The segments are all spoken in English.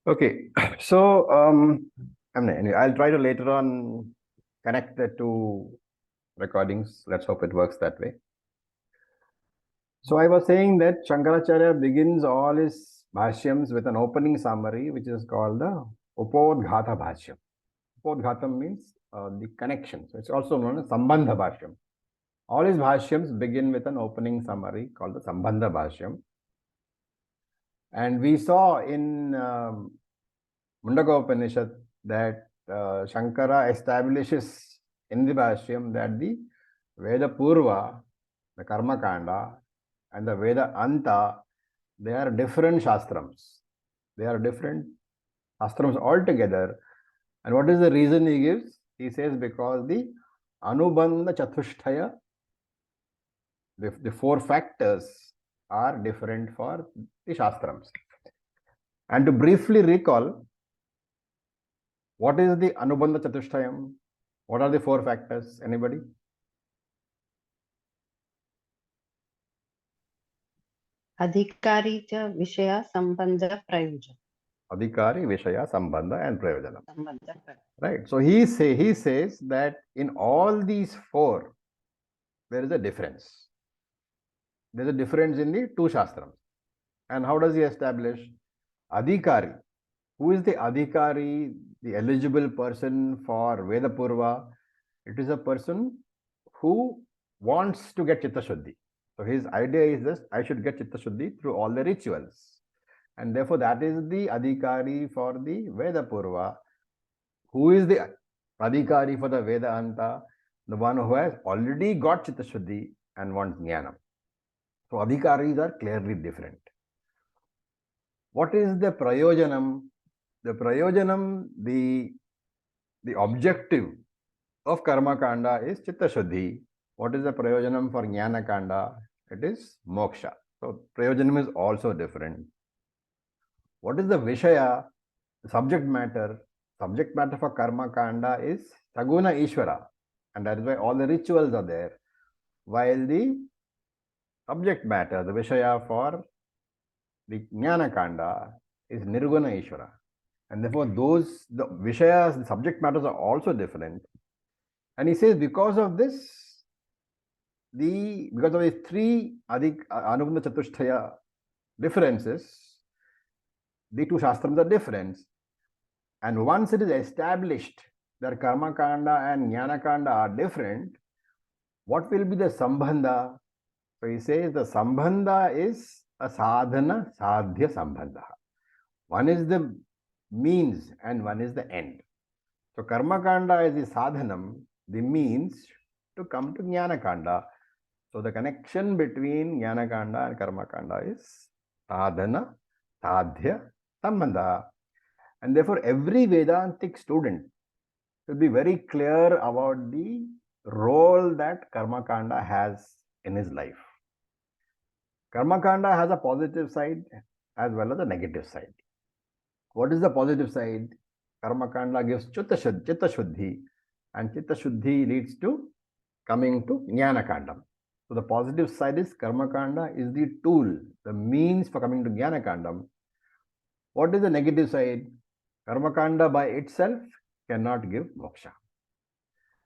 Okay, so I mean, anyway, I'll try to later on connect the two recordings. Let's hope it works that way. So I was saying that Shankaracharya begins all his bhashyams with an opening summary, which is called the Upodghata Bhashyam. Upodghatam means the connection. So it's also known as Sambandha Bhashyam. All his bhashyams begin with an opening summary called the Sambandha Bhashyam. And we saw in Mundaka Upanishad that Shankara establishes in the Bhashyam that the Veda Purva, the Karma Kanda, and the Veda Anta, they are different Shastrams. They are different Shastrams altogether. And what is the reason he gives? He says because the Anubandha Chatushtaya, the four factors are different for the Shastrams. And to briefly recall, what is the Anubandha Chatushtayam? What are the four factors? Anybody? Adhikari cha Vishaya Sambandha Prayojan. Adhikari, Vishaya, Sambandha and Prayojanam. Right. So he says that in all these four, there is a difference. There is a difference in the two Shastrams. And how does he establish? Adhikari. Who is the Adhikari, the eligible person for Veda Purva? It is a person who wants to get Chitta Shuddhi. So his idea is this: I should get Chitta Shuddhi through all the rituals. And therefore, that is the Adhikari for the Veda Purva. Who is the Adhikari for the Veda Anta? The one who has already got Chitta Shuddhi and wants Jnanam. So Adhikaris are clearly different. What is the Prayojanam? The Prayojanam, the objective of Karma Kanda is Chitta Shuddhi. What is the Prayojanam for Jnana Kanda? It is Moksha. So Prayojanam is also different. What is the Vishaya? The subject matter. Subject matter for Karma Kanda is Saguna Ishvara. And that is why all the rituals are there. While the subject matter, the Vishaya for the Jnana Kanda is Nirguna Ishvara. And therefore, the Vishayas, the subject matters are also different. And he says because of this, because of these three Anubandha Chatushtaya differences, the two Shastrams are different. And once it is established that Karma Kanda and Jnana Kanda are different, what will be the Sambandha? So he says the Sambandha is a Sadhana Sadhya Sambandha. One is the means and one is the end. So Karma Kanda is the Sadhanam, the means to come to Jnana Kanda. So the connection between Jnana Kanda and Karma Kanda is Sadhana Sadhya Sambandha. And therefore, every Vedantic student should be very clear about the role that Karma Kanda has in his life. Karma Kanda has a positive side as well as a negative side. What is the positive side? Karma Kanda gives Chitta Shuddhi, and Chitta Shuddhi leads to coming to Jnana Kanda. So the positive side is Karma Kanda is the tool, the means for coming to Jnana Kanda. What is the negative side? Karma Kanda by itself cannot give moksha.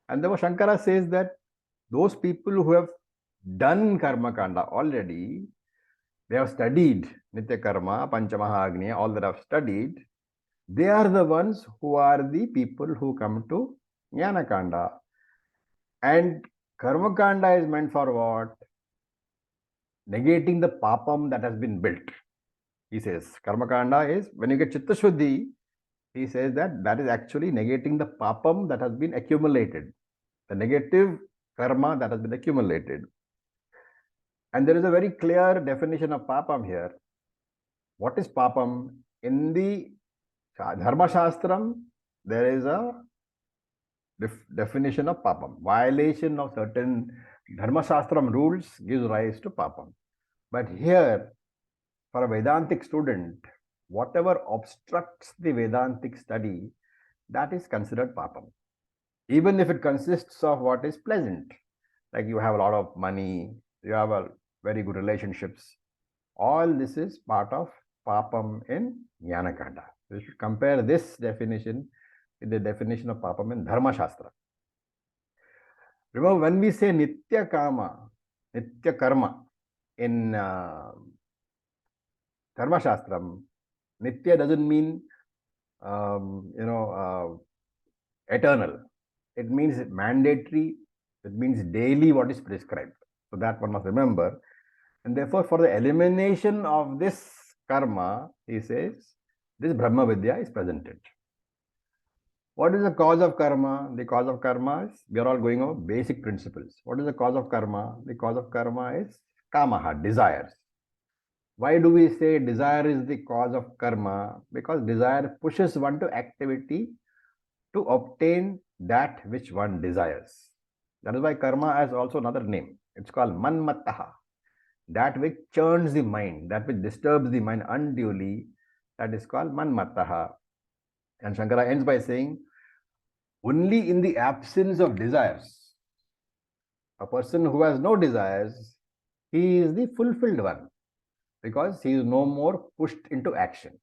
And therefore Shankara says that those people who have done Karma Kanda already, they have studied Nitya Karma, Panchamaha all that have studied, they are the ones who are the people who come to Jnana Kanda. And Karma Kanda is meant for what? Negating the papam that has been built. He says Karma Kanda is when you get Chitta Shuddhi, he says that is actually negating the papam that has been accumulated, the negative karma that has been accumulated. And there is a very clear definition of papam here. What is papam? In the Dharma Shastram, there is a definition of papam. Violation of certain Dharma Shastram rules gives rise to papam. But here, for a Vedantic student, whatever obstructs the Vedantic study, that is considered papam. Even if it consists of what is pleasant, like you have a lot of money, you have a very good relationships, all this is part of papam in Jnana Kanda. We should compare this definition with the definition of papam in Dharma Shastra. Remember, when we say nitya kama, nitya karma in Dharma Shastram, nitya doesn't mean eternal. It means mandatory. It means daily what is prescribed. So that one must remember. And therefore, for the elimination of this karma, he says, this Brahma Vidya is presented. What is the cause of karma? The cause of karma is, we are all going over basic principles. What is the cause of karma? The cause of karma is kamaha, desires. Why do we say desire is the cause of karma? Because desire pushes one to activity to obtain that which one desires. That is why karma has also another name. It's called manmattaha. That which churns the mind, that which disturbs the mind unduly, that is called manmattaha. And Shankara ends by saying, only in the absence of desires, a person who has no desires, he is the fulfilled one, because he is no more pushed into action.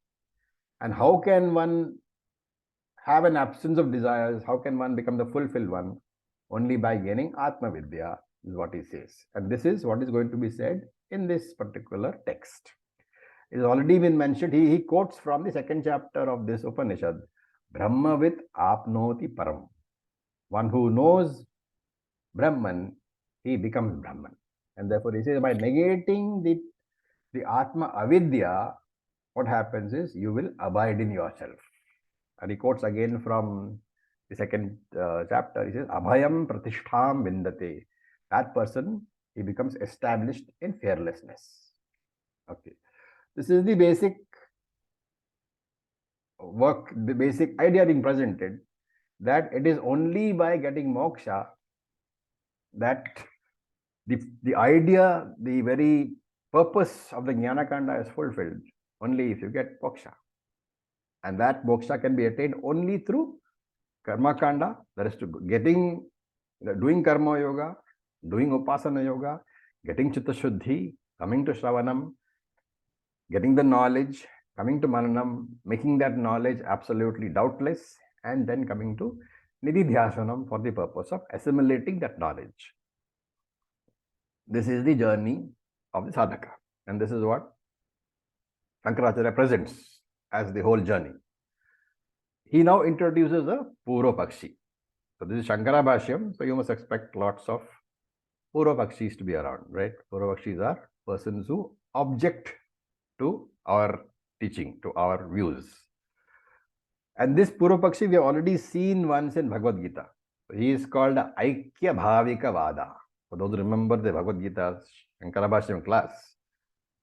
And how can one have an absence of desires? How can one become the fulfilled one? Only by gaining Atma Vidya, is what he says. And this is what is going to be said in this particular text. It has already been mentioned. He quotes from the second chapter of this Upanishad, Brahmavit apnoti param. One who knows Brahman, he becomes Brahman. And therefore he says, by negating the Atma Avidya, what happens is you will abide in yourself. And he quotes again from the second chapter. He says, Abhayam pratistham vindate. That person, he becomes established in fearlessness. Okay. This is the basic work, the basic idea being presented, that it is only by getting moksha that the idea, the very purpose of the Jnanakanda is fulfilled, only if you get moksha. And that moksha can be attained only through karma kanda, that is to doing karma yoga, doing upasana yoga, getting chitta shuddhi, coming to shravanam, getting the knowledge, coming to mananam, making that knowledge absolutely doubtless, and then coming to nididhyasanam for the purpose of assimilating that knowledge. This is the journey of the sadhaka. And this is what Shankaracharya presents as the whole journey. He now introduces a Purva Pakshi. So this is Shankara Bhashyam, so you must expect lots of Purva Pakshis to be around, right? Purva Pakshis are persons who object to our teaching, to our views. And this Purva Pakshi we have already seen once in Bhagavad Gita. He is called Aikya Bhavika Vada. For those who remember the Bhagavad Gita Shankara Bhashyam class,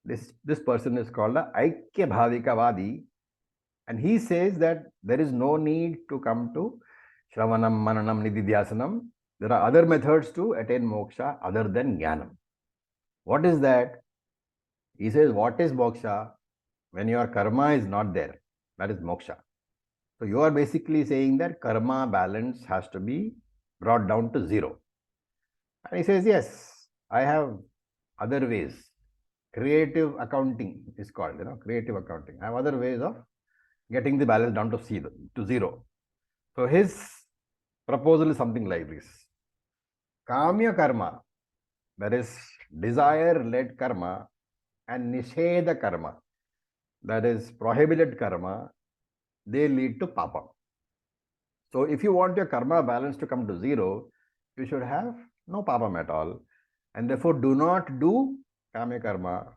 this person is called Aikya Bhavika Vadi. And he says that there is no need to come to Shravanam, Mananam, Nididhyasanam. There are other methods to attain moksha other than Jnanam. What is that? He says, what is moksha? When your karma is not there, that is moksha. So you are basically saying that karma balance has to be brought down to zero. And he says, yes, I have other ways. Creative accounting is called, creative accounting. I have other ways of getting the balance down to zero. So his proposal is something like this. Kamya karma, that is desire-led karma, and nisheda karma, that is prohibited karma, they lead to papa. So if you want your karma balance to come to zero, you should have no papam at all. And therefore do not do kamya karma,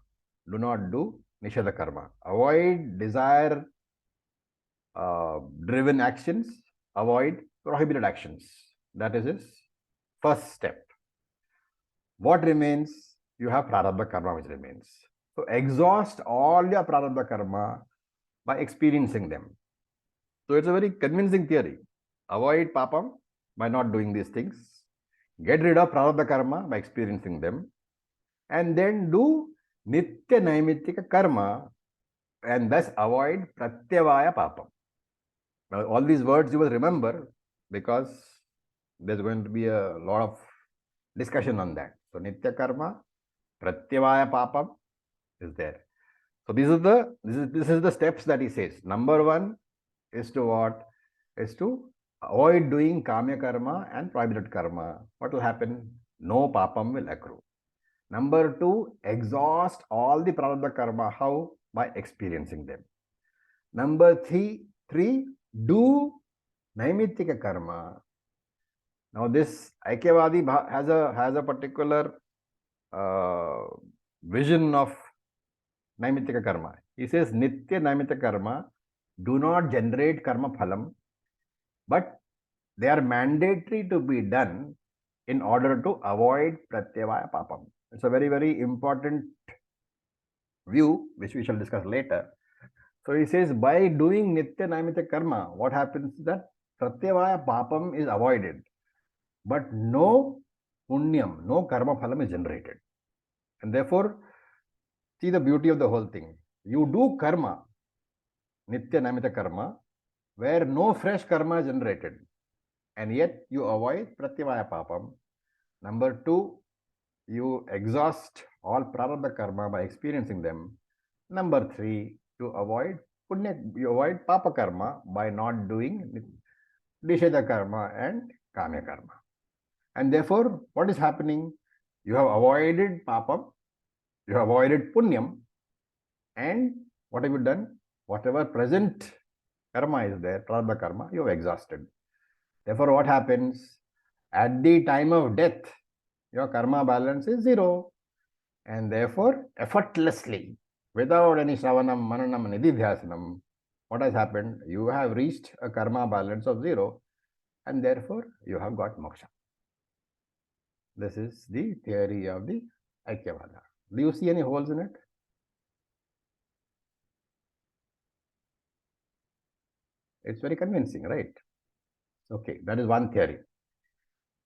do not do nisheda karma. Avoid desire driven actions, avoid prohibited actions. That is his first step. What remains? You have prarabdha karma which remains. So exhaust all your prarabdha karma by experiencing them. So it's a very convincing theory. Avoid papam by not doing these things. Get rid of prarabdha karma by experiencing them. And then do nitya naimittika karma and thus avoid pratyavaya papam. Now, all these words you will remember because there's going to be a lot of discussion on that. So nitya karma, pratyavaya papam is there. So this is the steps that he says. Number one, is to what? Is to avoid doing kamya karma and prohibited karma. What will happen? No papam will accrue. Number 2, exhaust all the prarabdha karma. How? By experiencing them. Number 3, do naimittika karma. Now this Aikyavadi has a particular vision of naimittika karma. He says nitya naimittika karma do not generate karma phalam, but they are mandatory to be done in order to avoid pratyavaya papam. It's a very, very important view, which we shall discuss later. So he says, by doing nitya naimitya karma, what happens is that pratyavaya papam is avoided, but no punyam, no karma phalam is generated. And therefore, see the beauty of the whole thing. You do karma, nitya naimitya karma, where no fresh karma is generated, and yet you avoid pratyavaya papam. Number 2, you exhaust all prarabdha karma by experiencing them. Number 3, you avoid papa karma by not doing nisheda karma and kamya karma. And therefore, what is happening? You have avoided papam, you have avoided punyam, and what have you done? Whatever present karma is there, prarabdha karma, you have exhausted. Therefore, what happens? At the time of death, your karma balance is 0. And therefore, effortlessly, without any shravanam, mananam, nididhyasanam, what has happened? You have reached a karma balance of 0, and therefore you have got moksha. This is the theory of the Aikyavada. Do you see any holes in it? It's very convincing, right? Okay, that is one theory.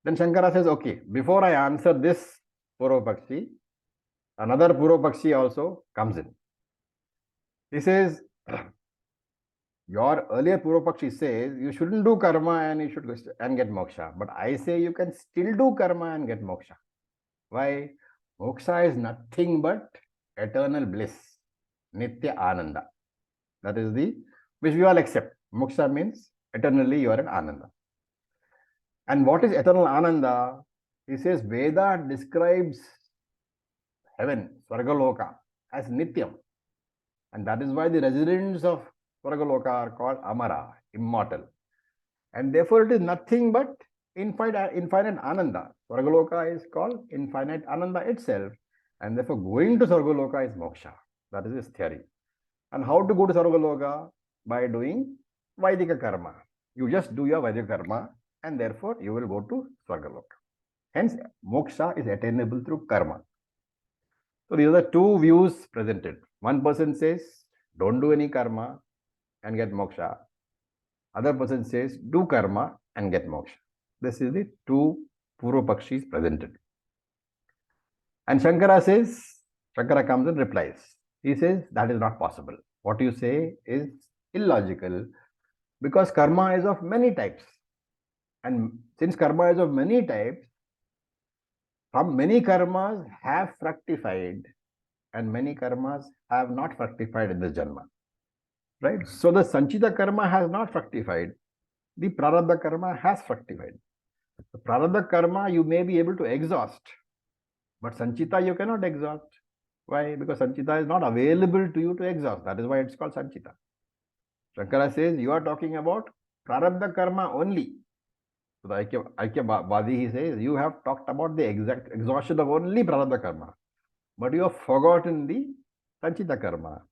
Then Shankara says, okay, before I answer this Purvapakshi, another Purvapakshi also comes in. He says, your earlier Purvapakshi says you shouldn't do karma and you should get moksha. But I say you can still do karma and get moksha. Why? Moksha is nothing but eternal bliss, nitya ananda. That is the which we all accept. Moksha means eternally you are in ananda. And what is eternal ananda? He says Veda describes heaven, Swargaloka, as nityam. And that is why the residents of Swargaloka are called Amara, immortal. And therefore it is nothing but infinite Ananda. Swargaloka is called infinite Ananda itself. And therefore going to Swargaloka is moksha. That is his theory. And how to go to Swargaloka? By doing Vaidika karma. You just do your Vaidika karma and therefore you will go to Swargaloka. Hence, moksha is attainable through karma. So these are the two views presented. One person says, don't do any karma and get moksha. Other person says, do karma and get moksha. This is the two Purvapakshis presented. And Shankara comes and replies. He says, that is not possible. What you say is illogical because karma is of many types. And since karma is of many types, some many karmas have fructified and many karmas have not fructified in this janma. Right? So the sanchita karma has not fructified. The prarabdha karma has fructified. The prarabdha karma you may be able to exhaust, but sanchita you cannot exhaust. Why? Because sanchita is not available to you to exhaust. That is why it's called sanchita. Shankara says you are talking about prarabdha karma only. So the Aikyavadi, he says, you have talked about the exact exhaustion of only prarabdha karma, but you have forgotten the sanchita karma.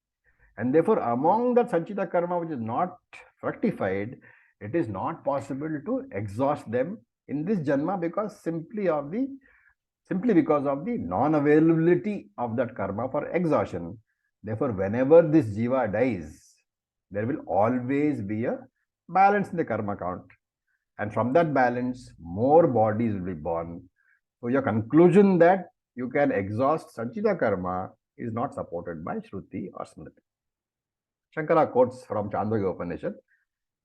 And therefore, among the sanchita karma which is not fructified, it is not possible to exhaust them in this janma because simply because of the non-availability of that karma for exhaustion. Therefore, whenever this jiva dies, there will always be a balance in the karma count. And from that balance, more bodies will be born. So your conclusion that you can exhaust sanchita karma is not supported by Shruti or Smriti. Shankara quotes from Chandogya Upanishad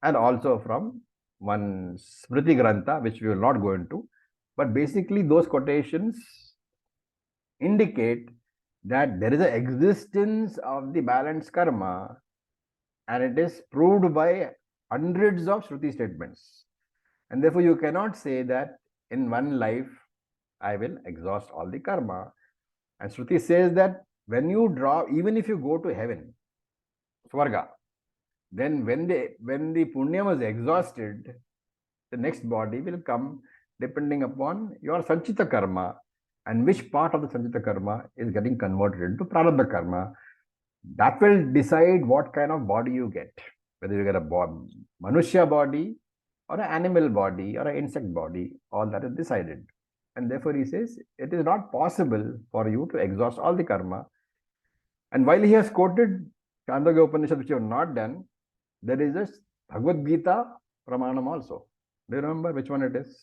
and also from one Smriti Grantha, which we will not go into. But basically, those quotations indicate that there is an existence of the balanced karma, and it is proved by hundreds of Shruti statements. And therefore, you cannot say that in one life, I will exhaust all the karma. And Shruti says that when you draw, even if you go to heaven, Swarga, then when the punya was exhausted, the next body will come depending upon your sanchita karma and which part of the sanchita karma is getting converted into prarabdha karma. That will decide what kind of body you get, whether you get a manushya body or an animal body or an insect body. All that is decided. And therefore he says it is not possible for you to exhaust all the karma. And while he has quoted Chandogya Upanishad, which you have not done, there is a Bhagavad Gita Pramanam also. Do you remember which one it is?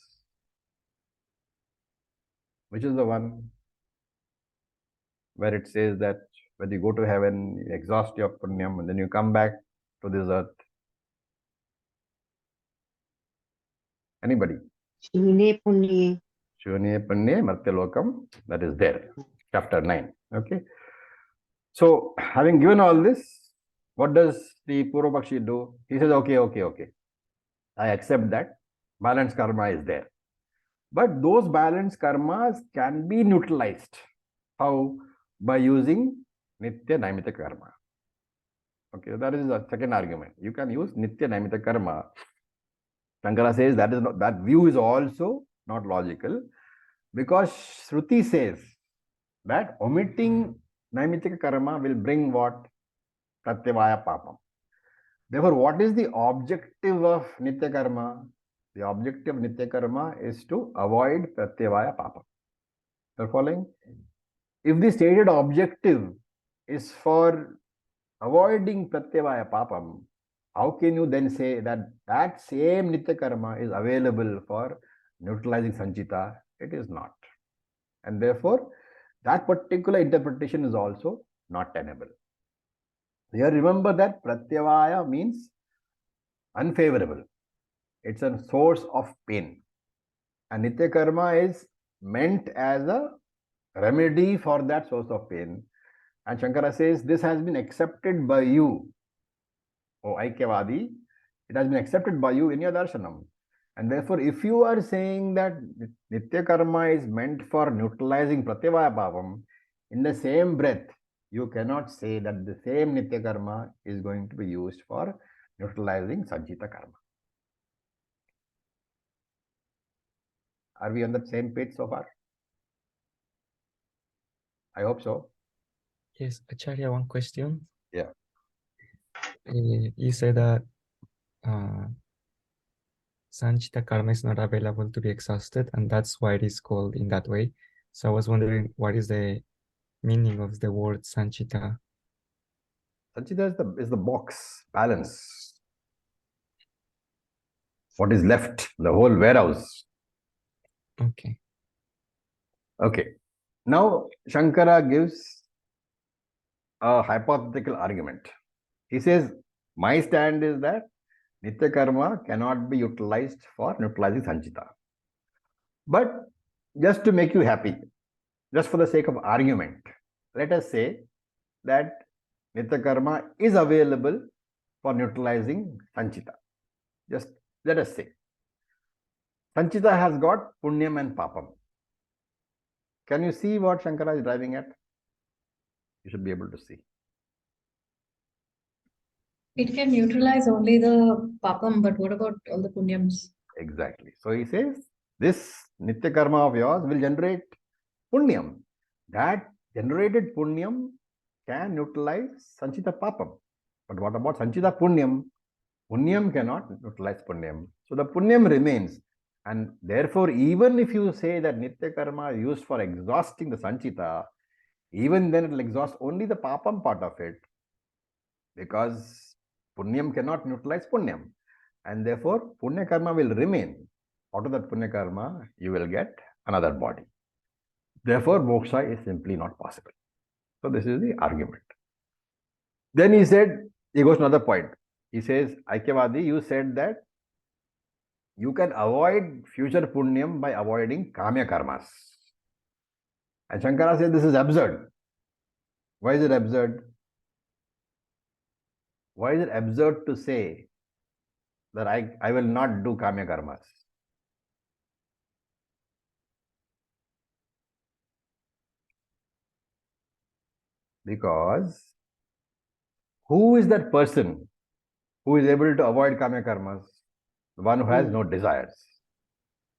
Which is the one where it says that when you go to heaven, you exhaust your punyam and then you come back to this earth? Anybody? Shune Punye. Shunye Punye Martyalokam, that is there. Chapter 9. Okay. So, having given all this, what does the Purvapakshi do? He says, okay. I accept that balanced karma is there. But those balanced karmas can be neutralized. How? By using Nitya Naimita karma. Okay, that is the second argument. You can use Nitya Naimita karma. Shankara says that view is also not logical, because Shruti says that omitting Naimitika karma will bring what? Pratyavaya papam. Therefore, what is the objective of Nitya karma? The objective of Nitya karma is to avoid Pratyavaya papam. You're following? If the stated objective is for avoiding Pratyavaya papam, how can you then say that that same Nitya karma is available for neutralizing Sanchita? It is not. And therefore, that particular interpretation is also not tenable. Here, remember that Pratyavaya means unfavorable. It's a source of pain. And Nitya karma is meant as a remedy for that source of pain. And Shankara says this has been accepted by you, O Aikyavadi. It has been accepted by you in your darshanam. And therefore, if you are saying that Nitya karma is meant for neutralizing Pratyavaya papam, in the same breath, you cannot say that the same Nitya karma is going to be used for neutralizing Sanchita karma. Are we on the same page so far? I hope so. Yes, Acharya, one question. Yeah. You said that Sanchita karma is not available to be exhausted, and that's why it is called in that way. So I was wondering, what is the meaning of the word Sanchita? Sanchita is the box, balance. What is left, the whole warehouse. Okay. Okay. Now, Shankara gives a hypothetical argument. He says, my stand is that Nitya karma cannot be utilized for neutralizing Sanchita. But just to make you happy, just for the sake of argument, let us say that Nitya karma is available for neutralizing Sanchita. Just let us say. Sanchita has got Punyam and Papam. Can you see what Shankara is driving at? You should be able to see. It can neutralize only the papam, but what about all the punyams? Exactly. So he says, this Nitya karma of yours will generate Punyam. That generated Punyam can neutralize Sanchita Papam. But what about Sanchita Punyam? Punyam cannot neutralize Punyam. So the Punyam remains. And therefore, even if you say that Nitya karma is used for exhausting the Sanchita, even then it will exhaust only the Papam part of it, because Punyam cannot neutralize Punyam. And therefore, Punya karma will remain. Out of that Punya karma, you will get another body. Therefore, moksha is simply not possible. So this is the argument. Then he goes to another point. He says, Aikyavadi, you said that you can avoid future punyam by avoiding kamya karmas. And Shankara says this is absurd. Why is it absurd? Why is it absurd to say that I will not do kamya karmas. Because who is that person who is able to avoid kamya karmas? The one who has no desires.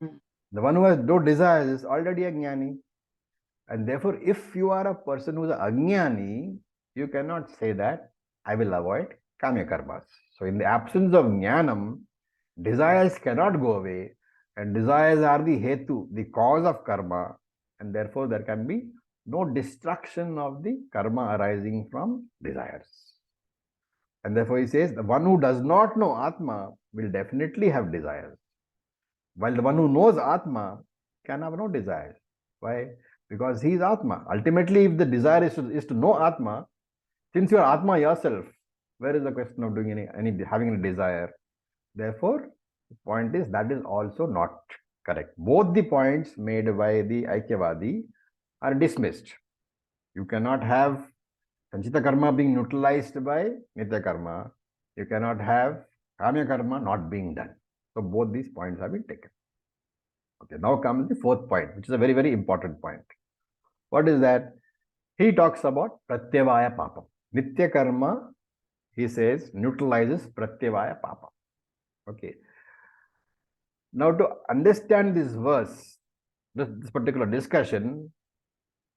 The one who has no desires is already a jnani. And therefore, if you are a person who is a ajnani, you cannot say that I will avoid kamya karmas. So in the absence of jnanam, desires cannot go away, and desires are the hetu, the cause of karma, and therefore there can be no destruction of the karma arising from desires. And therefore he says the one who does not know Atma will definitely have desires, while the one who knows Atma can have no desires. Why? Because he is Atma. Ultimately, if the desire is to know Atma, since you are Atma yourself, where is the question of doing having any desire? Therefore, the point is that is also not correct. Both the points made by the Aikyavadi are dismissed. You cannot have Sanchita karma being neutralized by Nitya karma. You cannot have Kamya karma not being done. So both these points have been taken. Okay, now comes the fourth point, which is a very, very important point. What is that? He talks about Pratyavaya Papam. Nitya karma, he says, neutralizes Pratyavaya Papam. Okay. Now, to understand this verse, this particular discussion,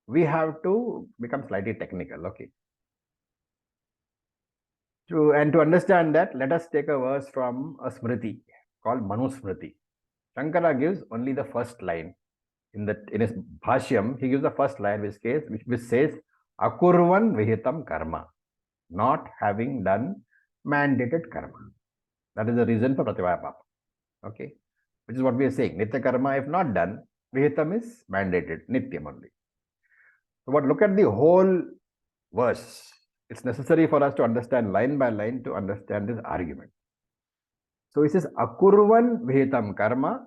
we have to become slightly technical. Okay. To understand that, let us take a verse from a Smriti called Manusmriti. Shankara gives only the first line. In his Bhashyam, he gives the first line, which says, Akurvan Vihitam Karma, not having done mandated karma. That is the reason for Pratyavaya Papa. Okay. Which is what we are saying. Nitya karma, if not done, Vihitam is mandated, Nityam only. So, but look at the whole verse. It's necessary for us to understand line by line to understand this argument. So, he says, Akurvan Vihitam Karma.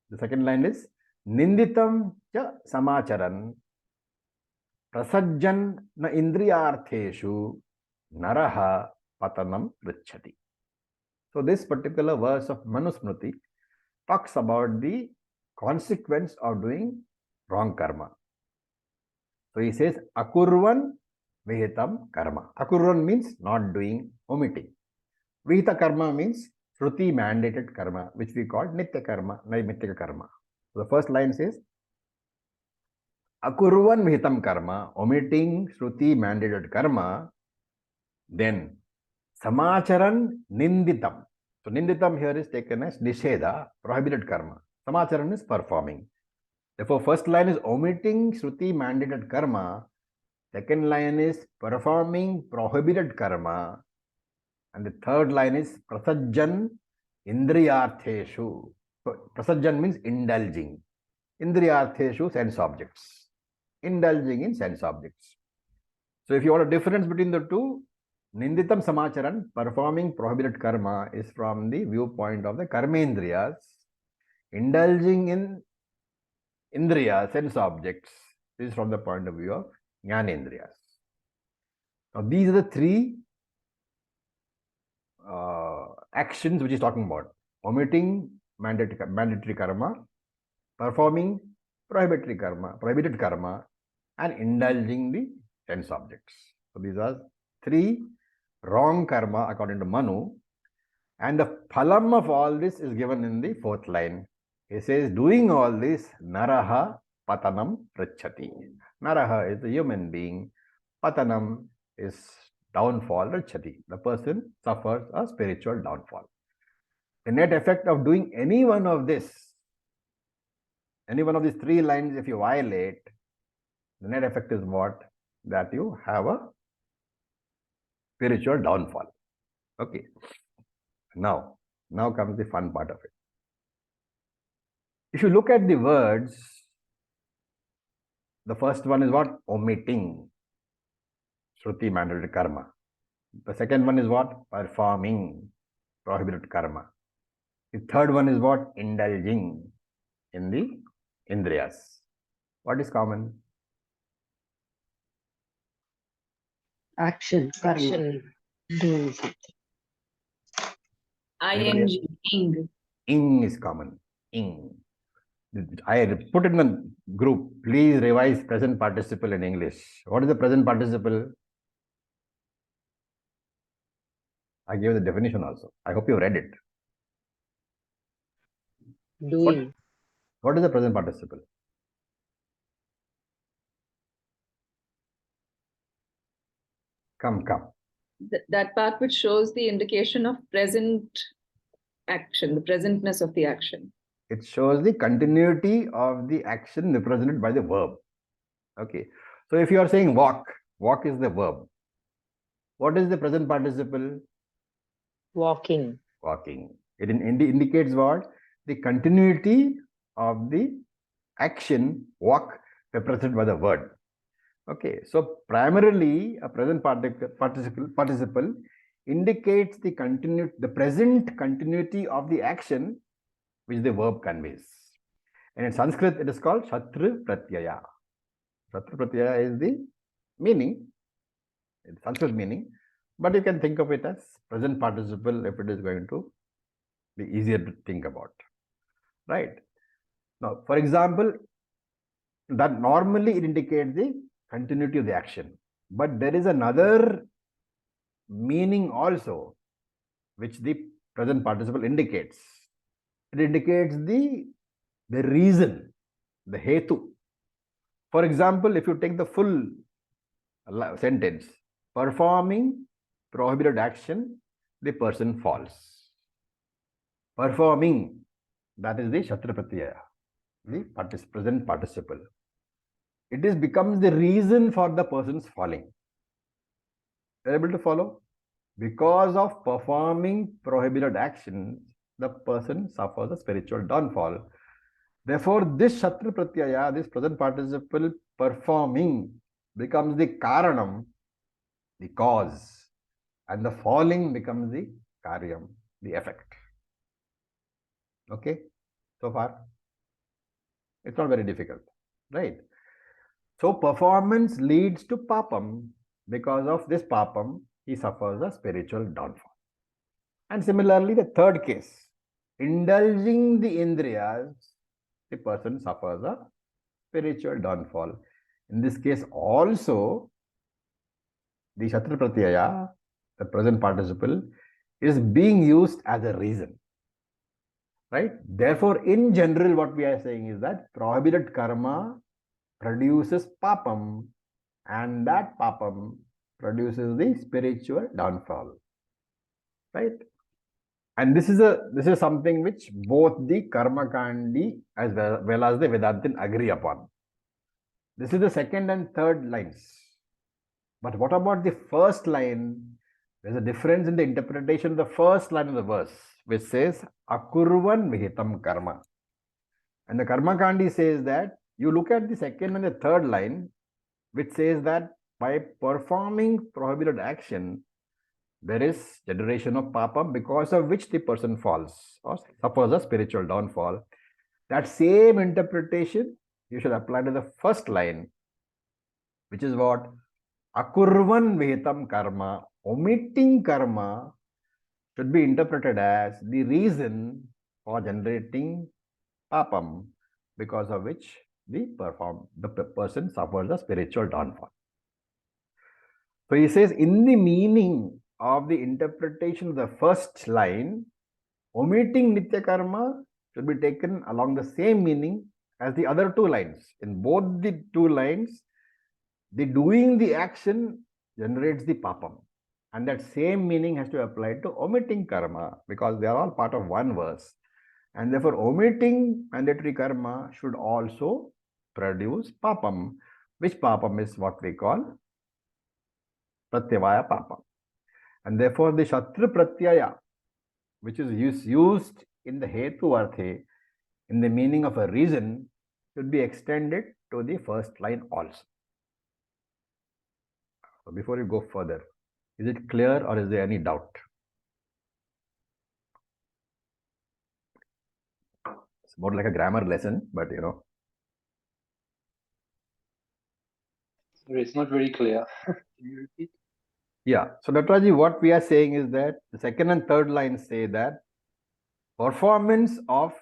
The second line is, Ninditam cha samacharan prasajjan na indriyartheshu naraha patanam richati. So this particular verse of Manusmriti talks about the consequence of doing wrong karma. So he says, Akurvan Vihitam Karma. Akurvan means not doing, omitting. Vihita Karma means Shruti mandated karma, which we call Nitya Karma, Naimittika Karma. So the first line says, Akurvan Vihitam Karma, omitting Shruti mandated karma, then Samacharan Ninditam. So Ninditam here is taken as Nisheda, prohibited karma. Samacharan is performing. Therefore, first line is omitting Shruti mandated karma. Second line is performing prohibited karma. And the third line is Prasajjan Indriyartheshu. So Prasajjan means indulging. Indriyartheshu, sense objects. Indulging in sense objects. So if you want a difference between the two, Ninditam Samacharan, performing prohibited karma, is from the viewpoint of the Karmendriyas. Indulging in Indriya, sense objects, is from the point of view of Jnanendriyas. Now these are the three actions which is talking about. Omitting mandatory karma, performing prohibited karma, and indulging the sense objects. So these are three wrong karma according to Manu, and the phalam of all this is given in the fourth line. He says, doing all this, naraha patanam rachati. Naraha is the human being, patanam is downfall, rachati. The person suffers a spiritual downfall. The net effect of doing any one of these three lines, if you violate, the net effect is what? That you have a spiritual downfall. Okay. Now comes the fun part of it. If you look at the words, the first one is what? Omitting. Shruti mandated karma. The second one is what? Performing prohibited karma. The third one is what? Indulging in the Indriyas. What is common? Action, karma, doing something. Anybody else? Ing. Ing is common. Ing. I put it in the group. Please revise present participle in English. What is the present participle? I gave the definition also. I hope you read it. Doing. What is the present participle? Come. That part which shows the indication of present action, the presentness of the action. It shows the continuity of the action represented by the verb. Okay. So if you are saying walk is the verb. What is the present participle? Walking. Walking. It indicates what? The continuity of the action walk represented by the word. Okay, so primarily a present participle indicates the present continuity of the action which the verb conveys. And in Sanskrit it is called Shatru Pratyaya. Shatru Pratyaya is the meaning, it's Sanskrit meaning, but you can think of it as present participle if it is going to be easier to think about. Right? Now, for example, that normally it indicates the continuity of the action. But there is another meaning also which the present participle indicates. It indicates the reason, the hetu. For example, if you take the full sentence, performing prohibited action, the person falls. Performing, that is the Shatra Pratyaya, the present participle. It becomes the reason for the person's falling. Are you able to follow? Because of performing prohibited actions, the person suffers a spiritual downfall. Therefore, this Shatra Pratyaya, this present participle performing, becomes the karanam, the cause, and the falling becomes the karyam, the effect. Okay? So far? It's not very difficult, right? So performance leads to papam. Because of this papam, he suffers a spiritual downfall. And similarly, the third case, indulging the indriyas, the person suffers a spiritual downfall. In this case also, the Shatra Pratyaya, the present participle, is being used as a reason. Right? Therefore, in general, what we are saying is that prohibited karma produces papam, and that papam produces the spiritual downfall. Right? And this is something which both the Karma Kandi as well as the Vedantin agree upon. This is the second and third lines. But what about the first line? There's a difference in the interpretation of the first line of the verse, which says Akurvan Vihitam Karma. And the Karma Kandi says that you look at the second and the third line, which says that by performing prohibited action, there is generation of papam because of which the person falls or suffers a spiritual downfall. That same interpretation you should apply to the first line, which is what? Akurvan Vihitam Karma, omitting karma, should be interpreted as the reason for generating papam, because of which the person suffers a spiritual downfall. So he says, in the meaning of the interpretation of the first line, omitting nitya karma should be taken along the same meaning as the other two lines. In both the two lines, the doing the action generates the papam. And that same meaning has to apply to omitting karma, because they are all part of one verse. And therefore, omitting mandatory karma should also produce papam, which papam is what we call pratyavaya papam. And therefore, the Shatra Pratyaya, which is used in the Hetu Arthe, in the meaning of a reason, should be extended to the first line also. So before you go further, is it clear or is there any doubt? It's more like a grammar lesson, but you know. Sorry, it's not very clear. Can you repeat? Yeah. So Natraji, what we are saying is that the second and third lines say that performance of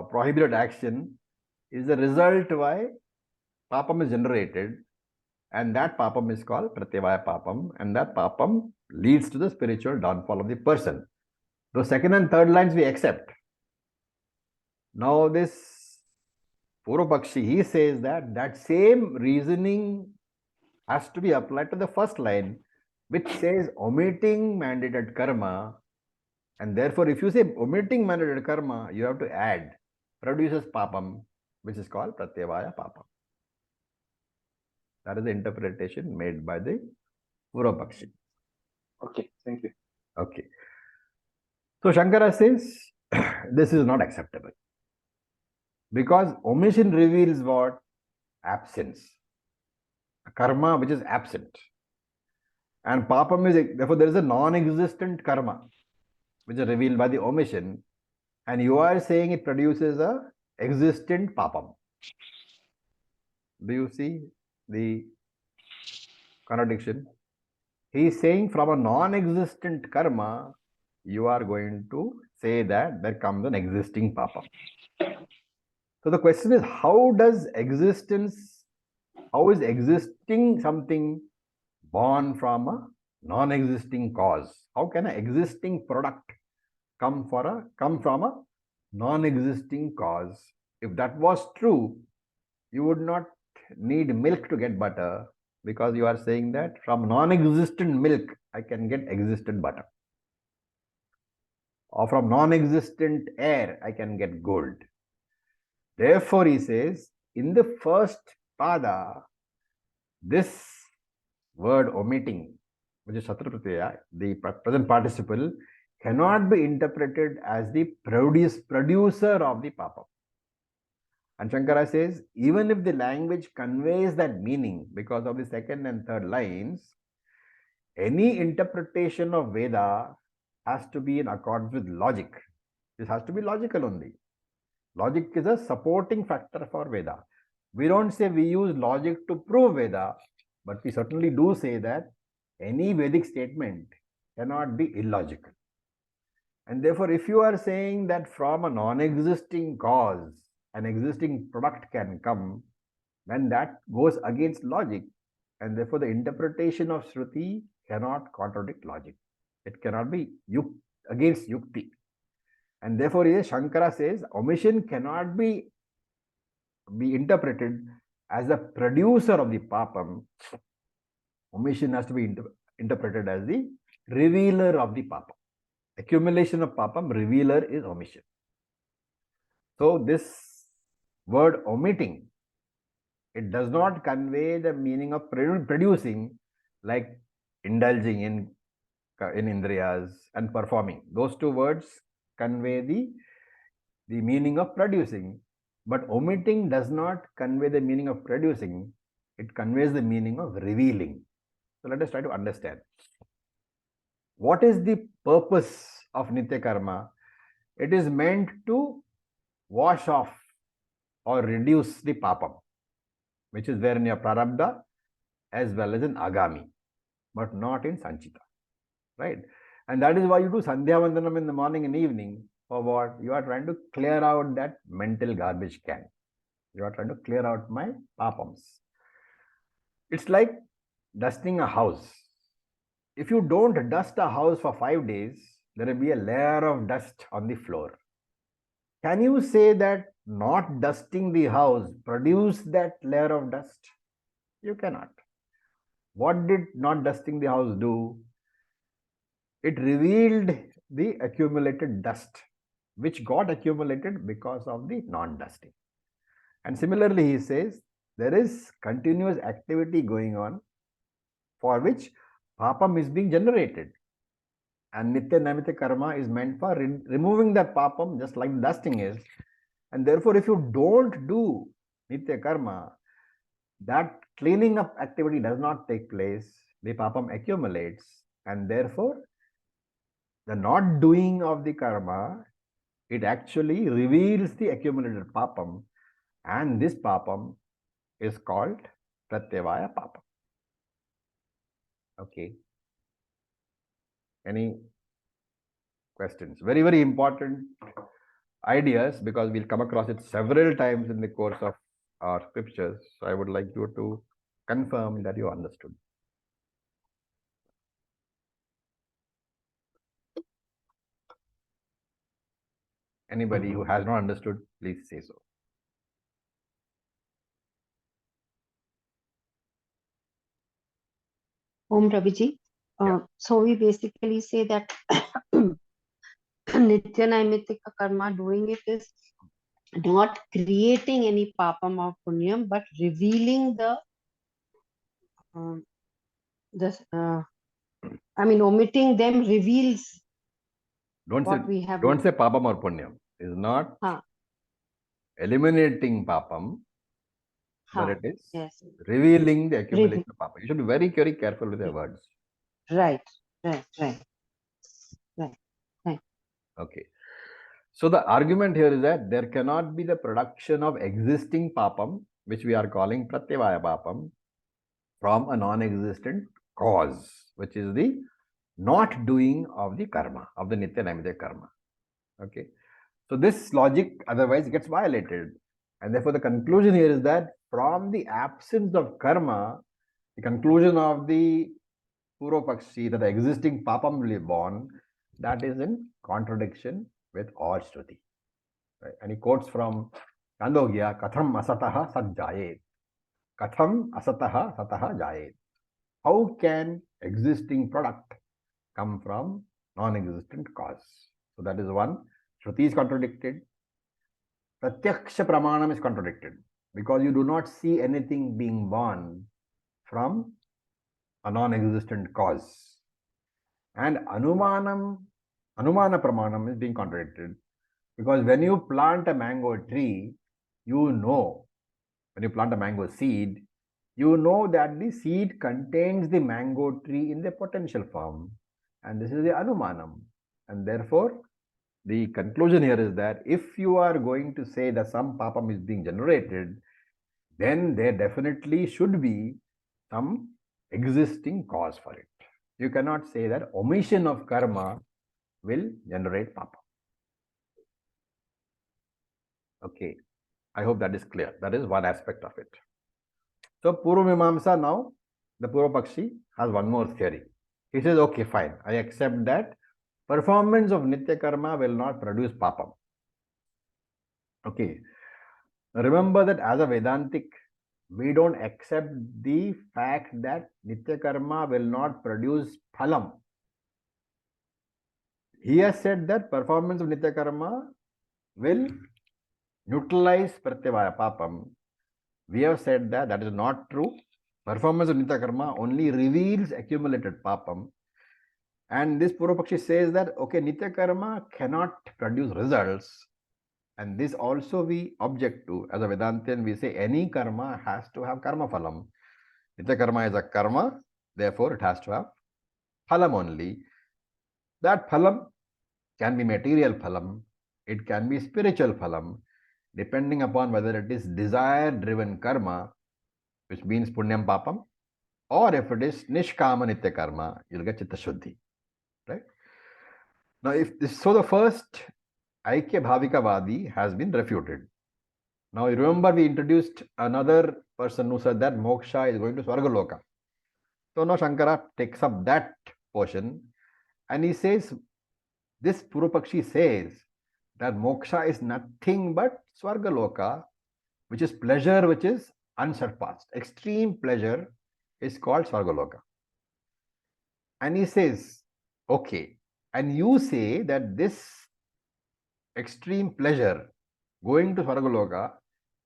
prohibited action is the result why papam is generated, and that papam is called pratyavaya papam, and that papam leads to the spiritual downfall of the person. Those second and third lines we accept. Now this Purvapakshi, he says that that same reasoning has to be applied to the first line, which says omitting mandated karma. And therefore, if you say omitting mandated karma, you have to add produces papam, which is called pratyavaya papam. That is the interpretation made by the Purvapakshi. Okay, thank you. Okay. So Shankara says this is not acceptable, because omission reveals what? Absence. Karma which is absent. And papam is, therefore there is a non-existent karma which is revealed by the omission, and you are saying it produces a existent papam. Do you see the contradiction? He is saying from a non-existent karma, you are going to say that there comes an existing papam. So the question is, how is existing something born from a non-existing cause? How can an existing product come from a non-existing cause? If that was true, you would not need milk to get butter, because you are saying that from non-existent milk I can get existent butter, or from non-existent air I can get gold. Therefore, he says in the first pada, this word omitting, which is Shatrapratyaya, the present participle, cannot be interpreted as the producer of the papam. And Shankara says, even if the language conveys that meaning because of the second and third lines, any interpretation of Veda has to be in accordance with logic. This has to be logical only. Logic is a supporting factor for Veda. We don't say we use logic to prove Veda, but we certainly do say that any Vedic statement cannot be illogical. And therefore, if you are saying that from a non-existing cause, an existing product can come, then that goes against logic. And therefore, the interpretation of Shruti cannot contradict logic. It cannot be against Yukti. And therefore, Shankara says omission cannot be interpreted as the producer of the papam. Omission has to be interpreted as the revealer of the papam. Accumulation of papam, revealer is omission. So this word omitting, it does not convey the meaning of producing, like indulging in indriyas and performing. Those two words convey the meaning of producing, but omitting does not convey the meaning of producing. It conveys the meaning of revealing. So let us try to understand. What is the purpose of Nitya Karma? It is meant to wash off or reduce the papam, which is there in your prarabdha as well as in agami, but not in sanchita, right? And that is why you do Sandhya Vandanam in the morning and evening. For what? You are trying to clear out that mental garbage can. You are trying to clear out my papams. It's like dusting a house. If you don't dust a house for 5 days, there will be a layer of dust on the floor. Can you say that not dusting the house produced that layer of dust? You cannot. What did not dusting the house do? It revealed the accumulated dust, which got accumulated because of the non-dusting. And similarly, he says, there is continuous activity going on for which papam is being generated. And Nitya Naimitya Karma is meant for removing that papam, just like dusting is. And therefore, if you don't do Nitya Karma, that cleaning up activity does not take place. The papam accumulates. And therefore, the not doing of the karma, it actually reveals the accumulated papam. And this papam is called pratyavaya papam. Okay. Any questions. Very, very important ideas, because we'll come across it several times in the course of our scriptures. So I would like you to confirm that you understood. Anybody who has not understood, please say so. Om Raviji. Yeah. So we basically say that Nitya Naimittika karma, doing it is not creating any papam or punyam, but revealing omitting them reveals Don't what we have. Don't say papam or punyam. Is not eliminating papam, but it is revealing the accumulation of papam. You should be very, very careful with your words. Right. Okay. So the argument here is that there cannot be the production of existing papam, which we are calling pratyavaya papam, from a non-existent cause, which is the not doing of the karma, of the nitya naimittika karma. Okay. So this logic otherwise gets violated. And therefore the conclusion here is that from the absence of karma, the conclusion of the Purvapakshi that the existing papam will be born, that is in contradiction with all Shruti. Right? And he quotes from Chandogya, Katham asataha sat jayet. Katham asataha sataha jayet. How can existing product come from non-existent cause? So that is one. Shruti is contradicted. Pratyaksha pramanam is contradicted, because you do not see anything being born from a non-existent cause. And Anumana pramanam is being contradicted, because when you plant a mango tree, you know, when you plant a mango seed, you know that the seed contains the mango tree in the potential form. And this is the Anumanam. And therefore, the conclusion here is that if you are going to say that some papam is being generated, then there definitely should be some existing cause for it. You cannot say that omission of karma will generate papa. Okay, I hope that is clear. That is one aspect of it. So Purvamimamsa, now the Purvapakshi has one more theory. He says, okay, fine, I accept that performance of nitya karma will not produce papam. Okay, remember that as a Vedantic, we don't accept the fact that nitya karma will not produce phalam. He has said that performance of nitya karma will neutralize pratyavaya papam. We have said that that is not true. Performance of nitya karma only reveals accumulated papam. And this Purvapakshi says that, okay, nitya karma cannot produce results. And this also we object to. As a Vedantian, we say any karma has to have karma phalam. Nitya karma is a karma, therefore it has to have phalam only. That phalam can be material phalam, it can be spiritual phalam, depending upon whether it is desire-driven karma, which means punyam papam, or if it is nishkama nitya karma, you'll get chitta shuddhi. Right? Now, if this, so the first Aikya Bhavikavadi has been refuted. Now, you remember we introduced another person who said that moksha is going to Swargaloka. So now Shankara takes up that portion and he says, this Purvapakshi says that moksha is nothing but Swargaloka, which is pleasure which is unsurpassed. Extreme pleasure is called Swargaloka. And he says, okay, and you say that this extreme pleasure going to Swargaloka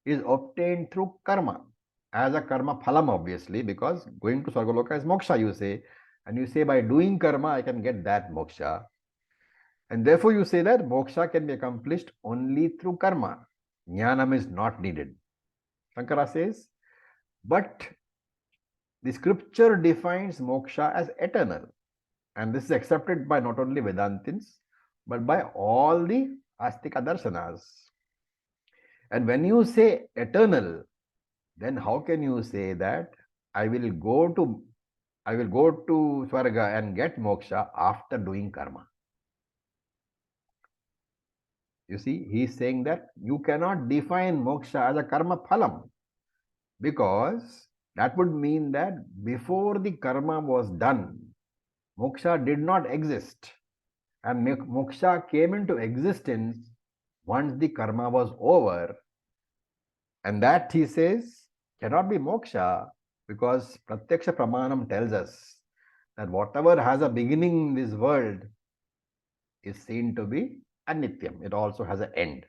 is obtained through karma, as a karma phalam, obviously, because going to Swargaloka is moksha, you say, and you say by doing karma I can get that moksha. And therefore you say that moksha can be accomplished only through karma. Jnanam is not needed. Shankara says, but the scripture defines moksha as eternal. And this is accepted by not only Vedantins, but by all the Astika Darshanas. And when you say eternal, then how can you say that I will go to Swarga and get moksha after doing karma? You see, he is saying that you cannot define moksha as a karma phalam, because that would mean that before the karma was done, moksha did not exist. And moksha came into existence once the karma was over. And that, he says, cannot be moksha, because Pratyaksha Pramanam tells us that whatever has a beginning in this world is seen to be anityam. It also has an end.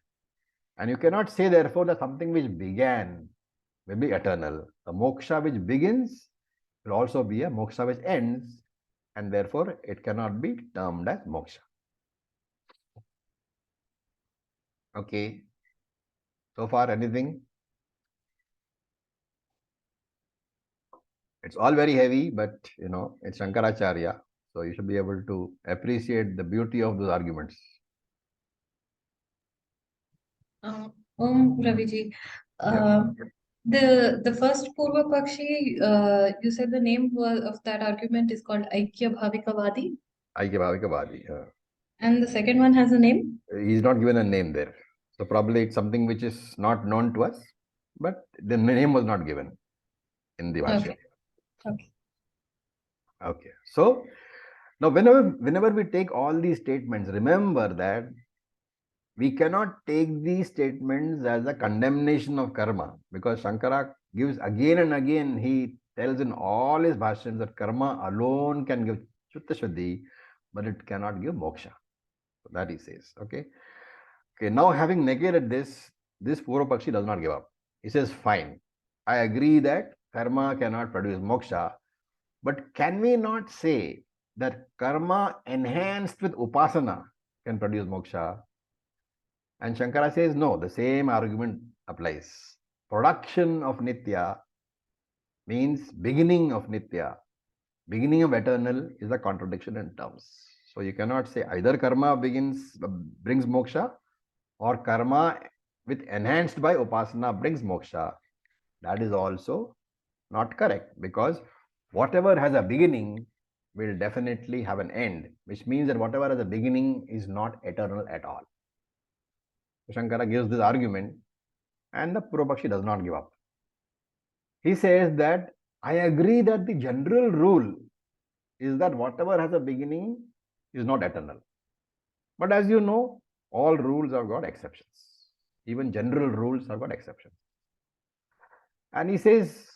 And you cannot say, therefore, that something which began will be eternal. The moksha which begins will also be a moksha which ends, and therefore it cannot be termed as moksha. Okay. So far, anything? It's all very heavy, but it's Shankaracharya. So you should be able to appreciate the beauty of those arguments. Raviji. Yeah. The first Purva Pakshi, you said the name of that argument is called Aikya Bhavikavadi, Aikya-bhavikavadi. and the second one has a name. He's not given a name there. So probably it's something which is not known to us, but the name was not given in the Bhashya. Okay. Okay. Okay. So now whenever we take all these statements, remember that we cannot take these statements as a condemnation of karma, because Shankara gives again and again, he tells in all his bhashyams that karma alone can give Chitta Shuddhi, but it cannot give moksha. So that he says. Okay. Okay. Now, having negated this Purva Pakshi does not give up. He says, fine, I agree that karma cannot produce moksha, but can we not say that karma enhanced with upasana can produce moksha? And Shankara says, no, the same argument applies. Production of Nitya means beginning of Nitya. Beginning of eternal is a contradiction in terms. So you cannot say either karma brings moksha, or karma with enhanced by upasana brings moksha. That is also not correct, because whatever has a beginning will definitely have an end, which means that whatever has a beginning is not eternal at all. Shankara gives this argument, and the Purva Pakshi does not give up. He says that I agree that the general rule is that whatever has a beginning is not eternal. But as you know, all rules have got exceptions. Even general rules have got exceptions. And he says,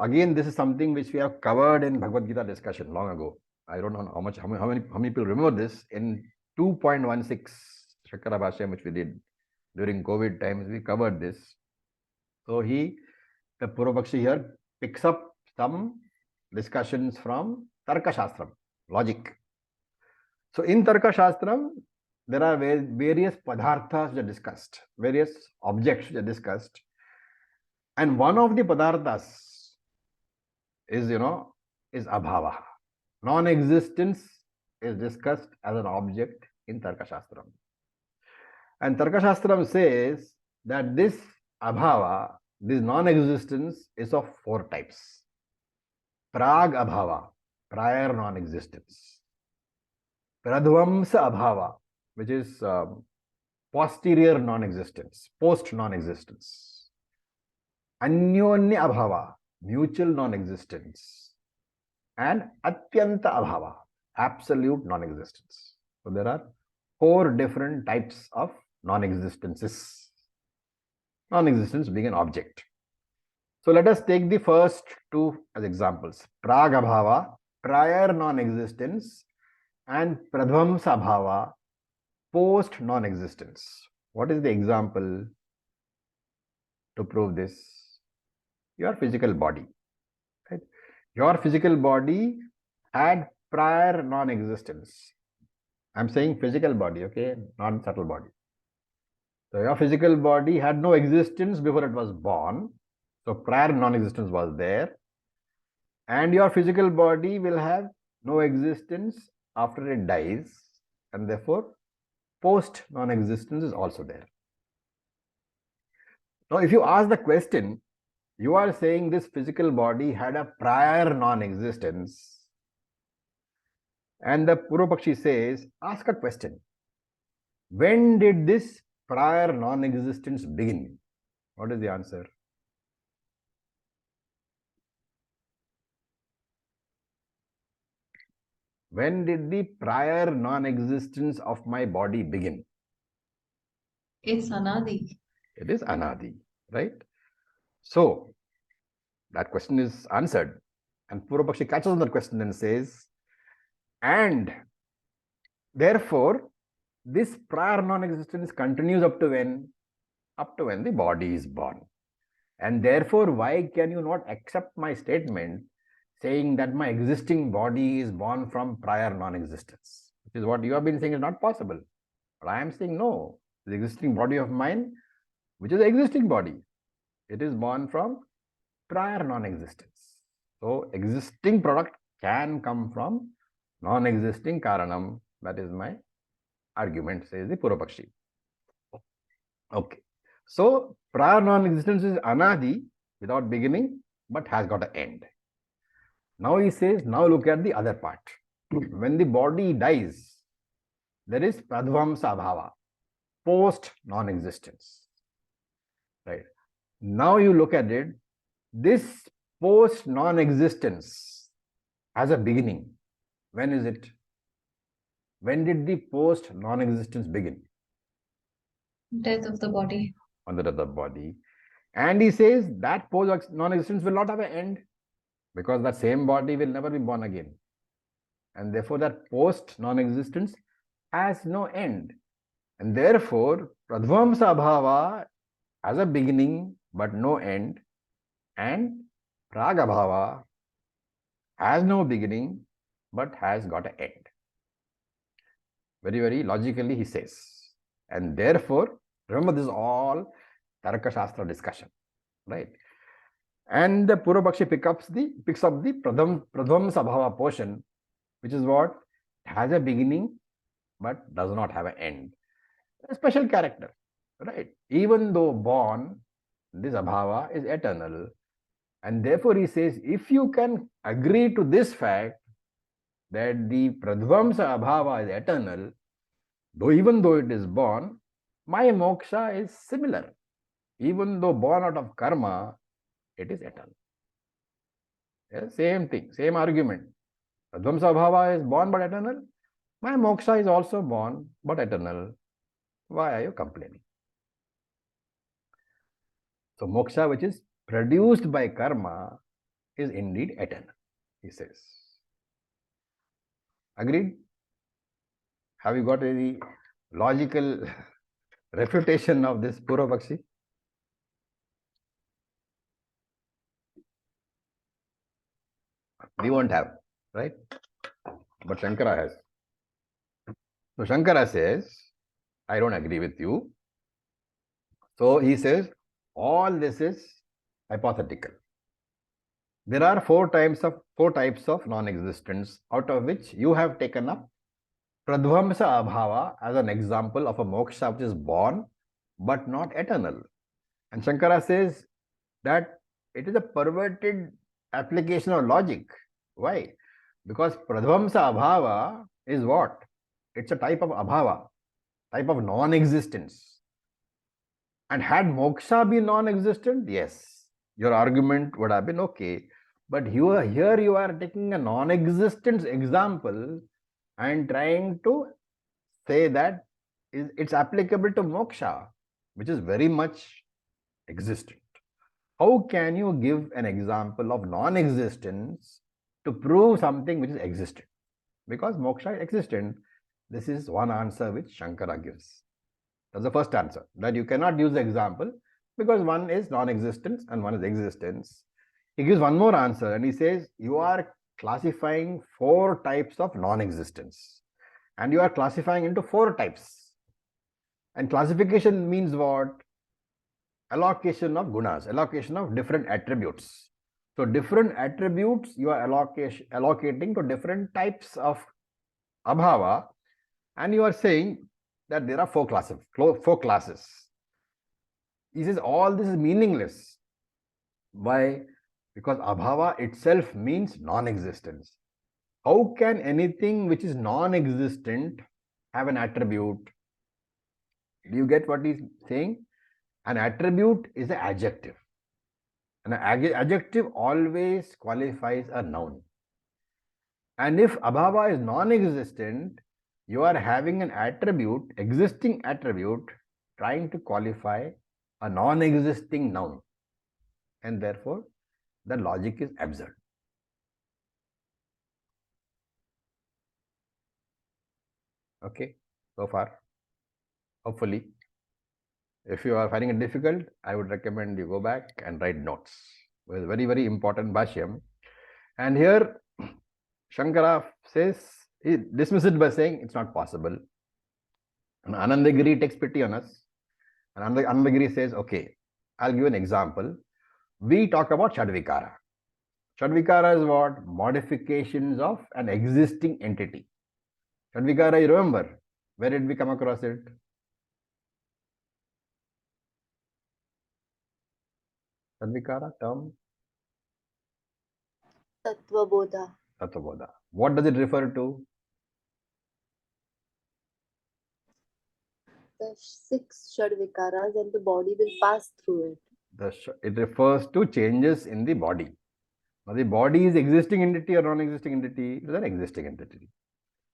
again, this is something which we have covered in Bhagavad Gita discussion long ago. I don't know how many people remember this. In 2.16 Shankara Bhashyam, which we did during COVID times, we covered this. So the Purva Pakshi here picks up some discussions from Tarka Shastram, logic. So in Tarka Shastram, there are various padarthas which are discussed, various objects which are discussed. And one of the padarthas is abhava. Non-existence is discussed as an object in Tarka Shastram. And Tarka Shastram says that this abhava, this non-existence, is of 4 types. Prag abhava, prior non-existence. Pradvamsa abhava, which is posterior non-existence, post non-existence. Anyonya abhava, mutual non-existence. And atyanta abhava, absolute non-existence. So there are 4 different types of non-existences. Non-existence being an object. So let us take the first 2 as examples. Prag abhava, prior non-existence, and pradvamsa abhava, post non-existence. What is the example to prove this? Your physical body. Right? Your physical body had prior non-existence. I'm saying physical body, okay, not subtle body. So your physical body had no existence before it was born. So prior non-existence was there. And your physical body will have no existence after it dies. And therefore, post non-existence is also there. Now, if you ask the question, you are saying this physical body had a prior non-existence. And the Purva Pakshi says, ask a question. When did this prior non-existence begin? What is the answer? When did the prior non-existence of my body begin? It's Anadi. It is Anadi, right? So, that question is answered. And Purvapakshi catches on that question and says, and therefore, this prior non-existence continues up to when? Up to when the body is born. And therefore, why can you not accept my statement saying that my existing body is born from prior non-existence? Which is what you have been saying is not possible. But I am saying no. The existing body of mine, which is the existing body, it is born from prior non-existence. So, existing product can come from non-existing karanam. That is my argument, says the Purvapakshi. Okay. So, prior non-existence is anadi, without beginning, but has got an end. Now he says, now look at the other part. When the body dies, there is pradvamsa bhava, post non-existence. Right. Now you look at it, this post non-existence has a beginning. When is it? When did the post non-existence begin? Death of the body. On the death of the body. And he says that post non-existence will not have an end, because that same body will never be born again. And therefore that post non-existence has no end. And therefore, pradvamsa bhava has a beginning but no end, and pragabhava has no beginning but has got an end. Very, very logically he says. And therefore, remember, this is all Tarka Shastra discussion, right? And the Purvapakshi picks up the pradvamsa bhava portion, which is what? Has a beginning but does not have an end. A special character, right? Even though born, this abhava is eternal. And therefore he says, if you can agree to this fact that the pradvamsa abhava is eternal, even though it is born, my moksha is similar. Even though born out of karma, it is eternal. Yeah, same thing, same argument. Pradvamsa abhava is born but eternal. My moksha is also born but eternal. Why are you complaining? So moksha, which is produced by karma, is indeed eternal, he says. Agreed? Have you got any logical refutation of this Purvapakshi? We won't have, right? But Shankara has. So Shankara says, I don't agree with you. So he says, all this is hypothetical. There are four types of non-existence, out of which you have taken up pradvamsa abhava as an example of a moksha which is born but not eternal. And Shankara says that it is a perverted application of logic. Why? Because pradvamsa abhava is what? It's a type of abhava, type of non-existence. And had moksha been non-existent, yes, your argument would have been okay. But here you are taking a non-existence example and trying to say that it's applicable to moksha, which is very much existent. How can you give an example of non-existence to prove something which is existent? Because moksha is existent. This is one answer which Shankara gives. That's the first answer, that you cannot use the example because one is non-existence and one is existence. He gives one more answer and he says, you are classifying four types of non-existence and you are classifying into four types. And classification means what? Allocation of gunas, allocation of different attributes. So different attributes you are allocating to different types of abhava, and you are saying that there are four classes. He says all this is meaningless. Why? Because abhava itself means non-existence. How can anything which is non-existent have an attribute? Do you get what he's saying? An attribute is an adjective. An adjective always qualifies a noun. And if abhava is non-existent, you are having an attribute, existing attribute, trying to qualify a non-existing noun. And therefore, the logic is absurd. Okay, so far, hopefully. If you are finding it difficult, I would recommend you go back and write notes. With very, very important bhashyam. And here, Shankara says, he dismisses it by saying it's not possible. And Anandagiri takes pity on us. And Anandagiri says, okay, I'll give you an example. We talk about Shadvikara. Shadvikara is what? Modifications of an existing entity. Shadvikara, you remember? Where did we come across it? Shadvikara term? Tattvabodha. Tattvabodha. What does it refer to? The 6 Shadvikaras and the body will pass through it. It refers to changes in the body. Now, the body is existing entity or non-existing entity? It is an existing entity.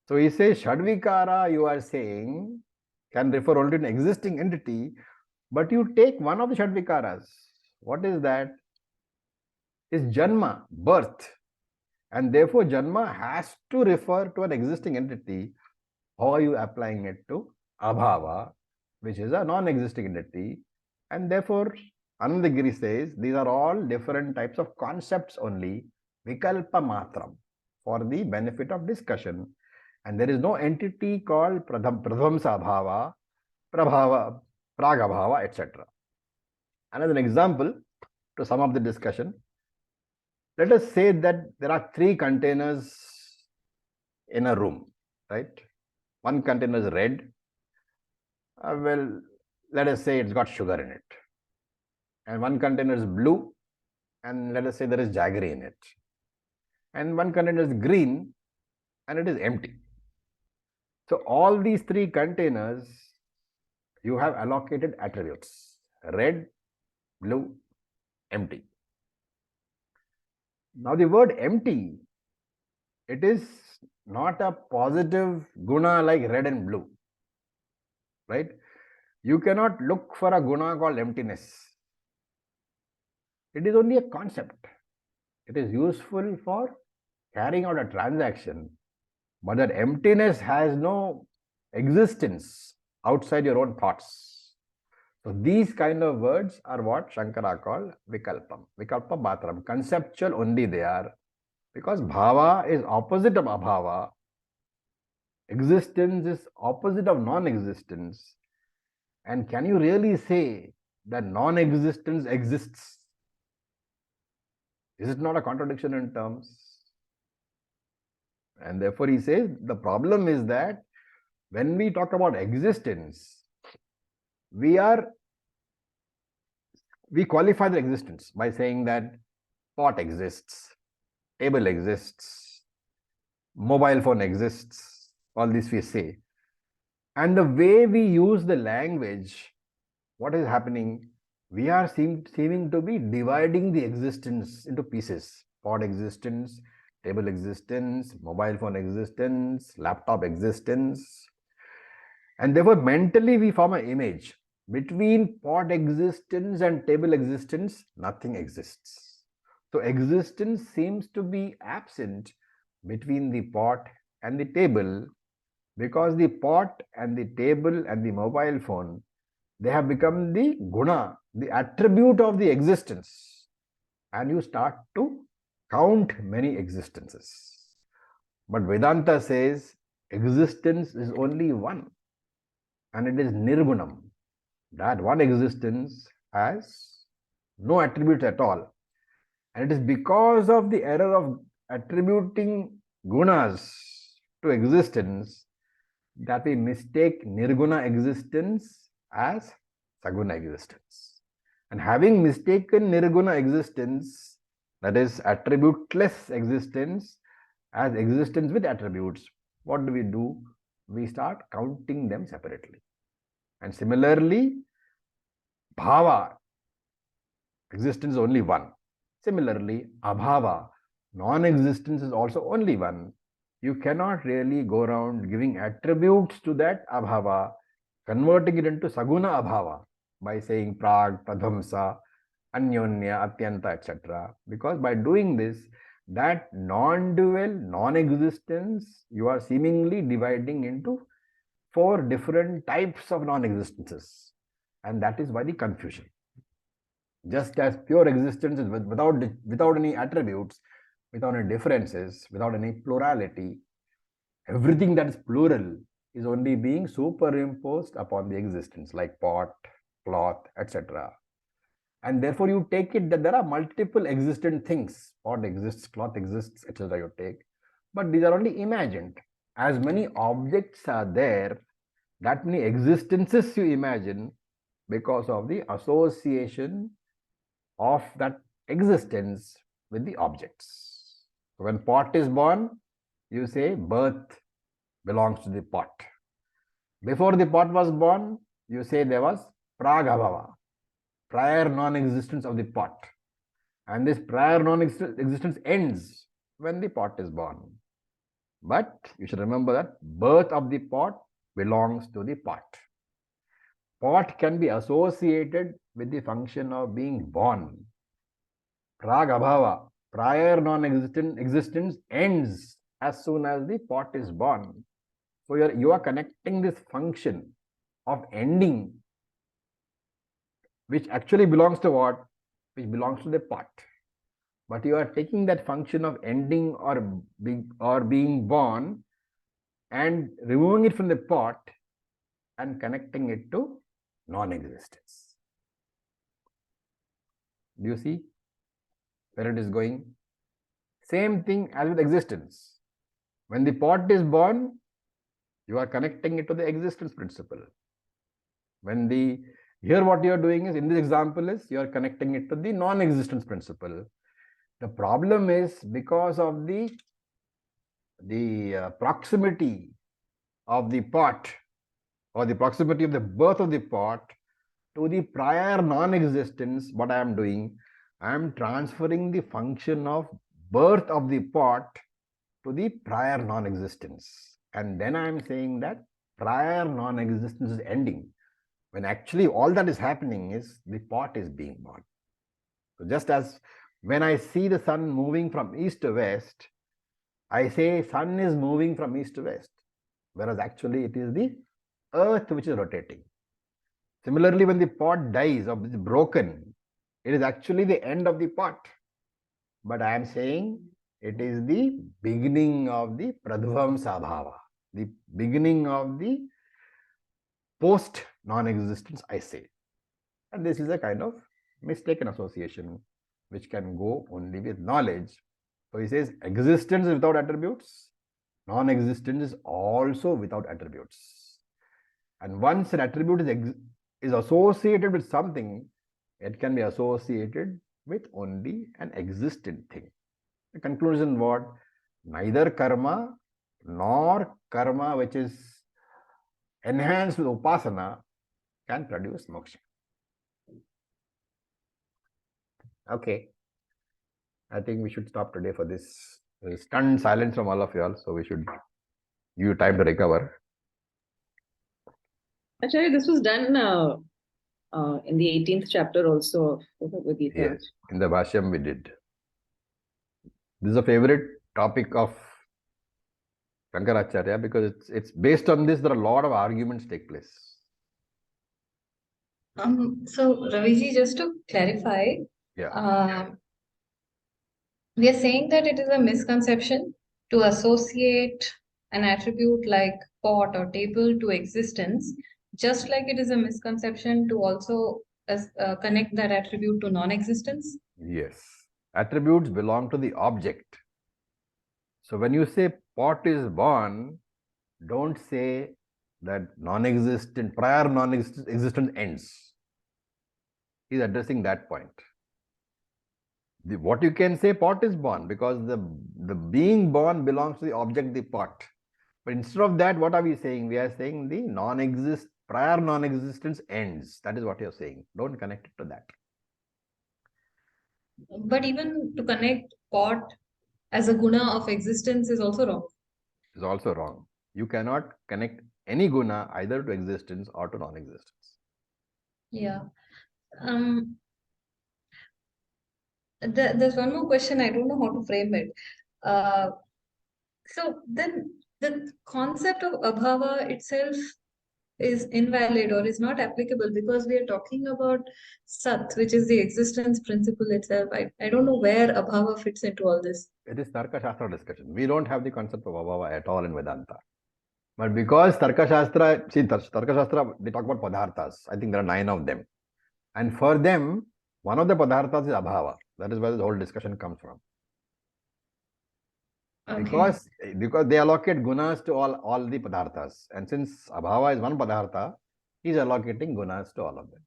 So, he says Shadvikara, you are saying, can refer only to an existing entity, but you take one of the Shadvikaras. What is that? Is Janma, birth. And therefore, Janma has to refer to an existing entity. How are you applying it to Abhava, which is a non-existing entity? And therefore, Anandagiri says these are all different types of concepts only, Vikalpa Matram, for the benefit of discussion. And there is no entity called Pradhamsa Bhava, Prabhava, Pragabhava, etc. Another example to sum up the discussion. Let us say that there are 3 containers in a room, right? One container is red. Well, let us say it's got sugar in it. And one container is blue, and let us say there is jaggery in it. And one container is green, and it is empty. So all these 3 containers, you have allocated attributes: red, blue, empty. Now the word empty, it is not a positive guna like red and blue, right? You cannot look for a guna called emptiness. It is only a concept. It is useful for carrying out a transaction, but that emptiness has no existence outside your own thoughts. So these kind of words are what Shankara called Vikalpam, Vikalpa Bhatram, conceptual only they are, because Bhava is opposite of Abhava, existence is opposite of non-existence. And can you really say that non-existence exists? Is it not a contradiction in terms? And therefore he says the problem is that when we talk about existence, we qualify the existence by saying that pot exists, table exists, mobile phone exists, all this we say. And the way we use the language, what is happening? We are seeming to be dividing the existence into pieces. Pod existence, table existence, mobile phone existence, laptop existence. And therefore, mentally we form an image. Between pod existence and table existence, nothing exists. So existence seems to be absent between the pot and the table, because the pot and the table and the mobile phone, they have become the guna, the attribute of the existence. And you start to count many existences. But Vedanta says existence is only one, and it is nirgunam. That one existence has no attributes at all. And it is because of the error of attributing gunas to existence that we mistake nirguna existence as saguna existence. And having mistaken nirguna existence, that is attributeless existence, as existence with attributes, what do? We start counting them separately. And similarly, bhava, existence is only one. Similarly, abhava, non-existence is also only one. You cannot really go around giving attributes to that abhava, converting it into saguna abhava by saying prag, pradhamsa, anyonya, atyanta, etc. Because by doing this, that non-dual, non-existence, you are seemingly dividing into 4 different types of non-existences. And that is why the confusion. Just as pure existence is without any attributes, without any differences, without any plurality, everything that is plural is only being superimposed upon the existence, like pot, cloth, etc. And therefore you take it that there are multiple existent things. Pot exists, cloth exists, etc. you take. But these are only imagined. As many objects are there, that many existences you imagine because of the association of that existence with the objects. When pot is born, you say birth belongs to the pot. Before the pot was born, you say there was pragabhava, prior non-existence of the pot. And this prior non-existence ends when the pot is born. But you should remember that birth of the pot belongs to the pot. Pot can be associated with the function of being born. Pragabhava, prior non-existent existence ends as soon as the pot is born. So you are connecting this function of ending, which actually belongs to what? Which belongs to the pot. But you are taking that function of ending or being born and removing it from the pot and connecting it to non-existence. Do you see where it is going? Same thing as with existence. When the pot is born, you are connecting it to the existence principle. Here what you are doing is, in this example, is you are connecting it to the non-existence principle. The problem is because of the proximity of the pot, or the proximity of the birth of the pot to the prior non-existence, what I am doing, I am transferring the function of birth of the pot to the prior non-existence. And then I am saying that prior non-existence is ending, when actually all that is happening is the pot is being born. So just as when I see the sun moving from east to west, I say sun is moving from east to west, whereas actually it is the earth which is rotating. Similarly, when the pot dies or is broken, it is actually the end of the pot. But I am saying it is the beginning of the pradvamsa bhava, the beginning of the post non-existence, I say. And this is a kind of mistaken association which can go only with knowledge. So he says existence is without attributes, non-existence is also without attributes. And once an attribute is associated with something, it can be associated with only an existent thing. The conclusion what? Neither karma nor karma which is enhanced with upasana can produce moksha. Okay. I think we should stop today for this. There is stunned silence from all of you all, so we should give you time to recover. Acharya, this was done in the 18th chapter also of the Bhagavad Gita. Yes, in the Bhashyam we did. This is a favorite topic of Shankaracharya because it's based on this, there are a lot of arguments take place. So Raviji, just to clarify, Yeah. we are saying that it is a misconception to associate an attribute like pot or table to existence, just like it is a misconception to also connect that attribute to non-existence. Yes. Attributes belong to the object. So when you say pot is born, don't say that non-existent, prior non-existence ends. He's addressing that point. What you can say, pot is born, because the being born belongs to the object, the pot. But instead of that, what are we saying? We are saying the prior non-existence ends. That is what you're saying. Don't connect it to that. But even to connect pot as a guna of existence is also wrong. It's also wrong. You cannot connect any guna either to existence or to non-existence. Yeah. There's one more question. I don't know how to frame it. So then the concept of abhava itself is invalid or is not applicable because we are talking about sat, which is the existence principle itself. I don't know where abhava fits into all this. It is Tarka Shastra discussion. We don't have the concept of abhava at all in Vedanta. But because Tarka Shastra, see, Tarka Shastra, they talk about padarthas. I think there are 9 of them. And for them, one of the padarthas is abhava. That is where the whole discussion comes from. Okay. Because they allocate gunas to all the padarthas. And since abhava is one padartha, he is allocating gunas to all of them.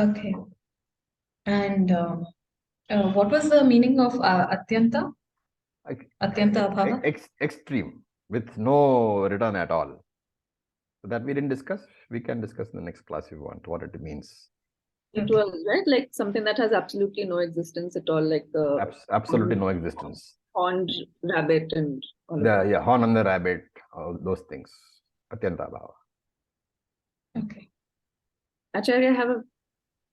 Okay. And what was the meaning of atyanta? Atyanta abhava? Extreme, with no return at all. So that we didn't discuss. We can discuss in the next class if you want what it means. It was, right? Like something that has absolutely no existence at all, like the absolutely no existence. horned rabbit and all of that. Yeah, horn on the rabbit, all those things. Atyanta bhava. Okay. Acharya, I have a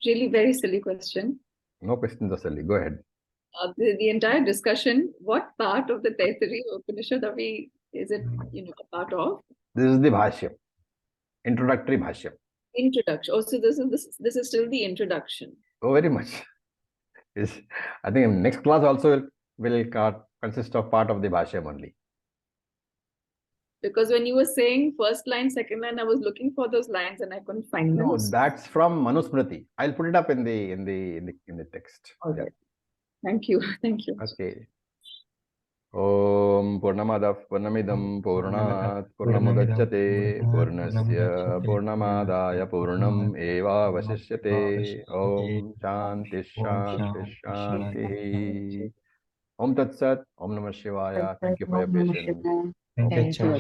really very silly question. No questions are silly. Go ahead. The entire discussion, what part of the Taittiriya Upanishad is it, a part of? This is the bhashyam. Introductory bhashyam. Introduction. Oh, so this is still the introduction. Oh, very much. Yes. I think next class also will consist of part of the bhashyam only. Because when you were saying first line, second line, I was looking for those lines and I couldn't find them. No, that's from Manusmriti. I'll put it up in the text. Okay. Yeah. Thank you. Thank you. Okay. Om Purnamadav Purnamidam Purnat Purnamudachyate Purnasya Purnamadaya Purnam Eva Vasishyate Om Shanti Shanti Shanti. Om Tat Sat. Om Namah Shivaya. Thank you for your patience. Thank you, Acharya.